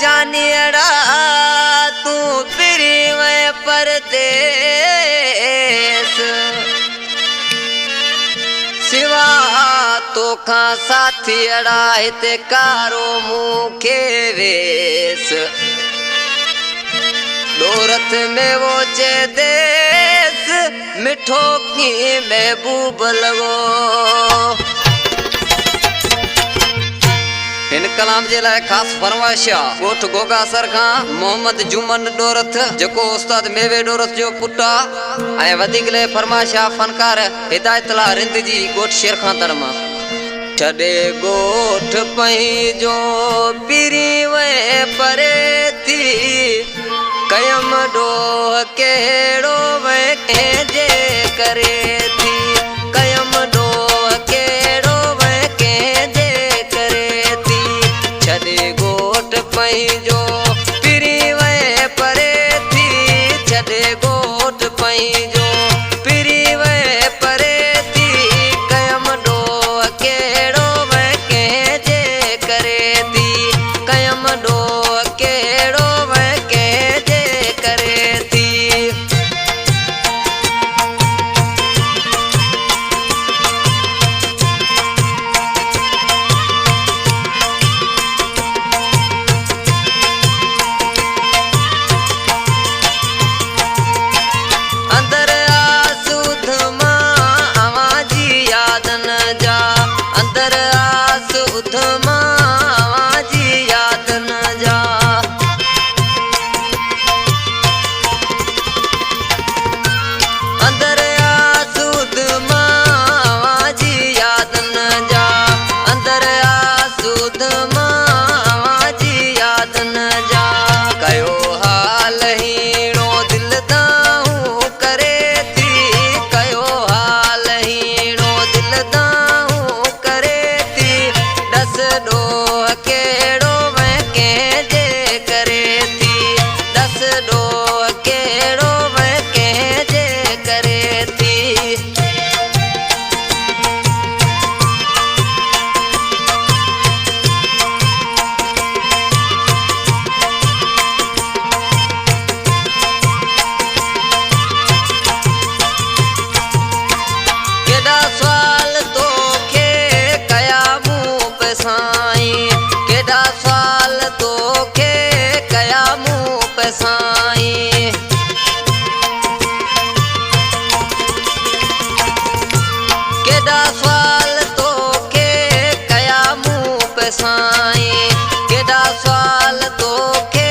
जानियड़ा तू फिरी वे परदेस सिवा तोखा साथियड़ा हिते कारो मूंखे वेस डोरथ में वो चे देस मिठो की महबूब लगो इन कलाम जे लाइ खास फरमाइश गोठ गोगासर का मोहम्मद जुमन डोरथ जको उस्ताद मेवे डोरथ जो पुटा ऐं वधिक ले फरमाइश फनकार हिदायतला रिंद जी गोठ शेर खां तड़मा छॾे गोठ पंहिंजो पिरी वे परे थी कयम डोह कहिड़ो वे कंहिंजे करे थी कयम डोह कहिड़ो वे कंहिंजे करे थी छॾे गोठ पंहिंजो पिरी वे परे थी छॾे गोठ पंहिंजो पिरी वे परे थी कयम डोह कहिड़ो वे कंहिंजे करे थी कयम डोह कहिड़ो वे कंहिंजे करे थी अंदर आसूद मां आवाजी याद न जा अंदर आसूद मां आवाजी याद न जा अंदर आसूद मां आवाजी याद न जा अंदर आसूद मां आवाजी याद न जा कयो हाल हीणो दिल दाऊं करे थी कयो हाल हीणो दिल दाऊं करे थी डस डोह कहिड़ो वे कंहिंजे करे थी डस डोह कहिड़ो वे कंहिंजे करे थी केॾा सवाल तोखे कया मूं पे साईं केॾा सवाल तोखे कया मूं पे साईं केॾा सवाल तोखे कया मूं पे साईं केॾा सवाल तोखे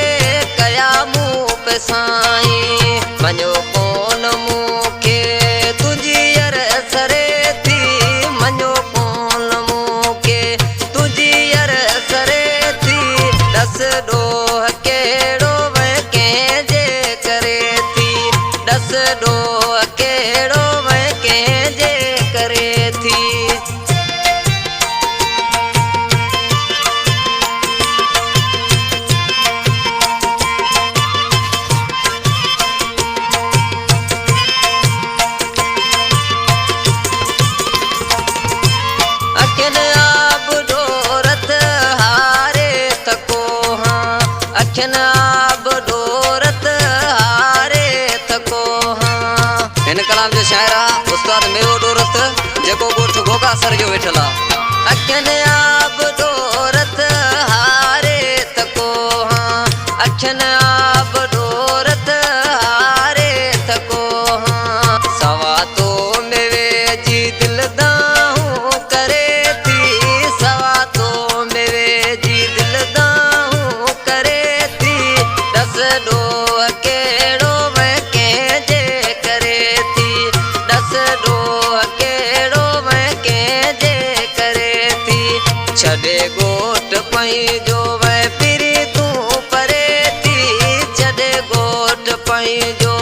कया मूं पे साईं मञो कोन मूंखे तुंहिंजी अरसरे थी मञो कोन मूंखे तुंहिंजी अरसरे थी डस डोह कहिड़ो वे कंहिंजे करे थी डस डोह कहिड़ो वे कंहिंजे करे थी अखियुनि आब डोरथ हारे थको हाँ अखियुनि आब डोरथ हारे थको हाँ हिन कलाम जो शाइर उस्ताद मेवो डोरथ जेको गोठ गोगासर जो वेठल अखियुनि आब डोरथ हारे थको हाँ अखियुनि आब डोरथ हारे थको हाँ सवा तो मेवे जी दिल दाऊं करे थी सवा तो मेवे जी दिल दाऊं करे थी डस डोह कहिड़ो वे कंहिंजे करे थी डस डोह कहिड़ो वे कंहिंजे करे थी छॾे गोठ पंहिंजो वे फिरी तूं परे थी छॾे गोठ पंहिंजो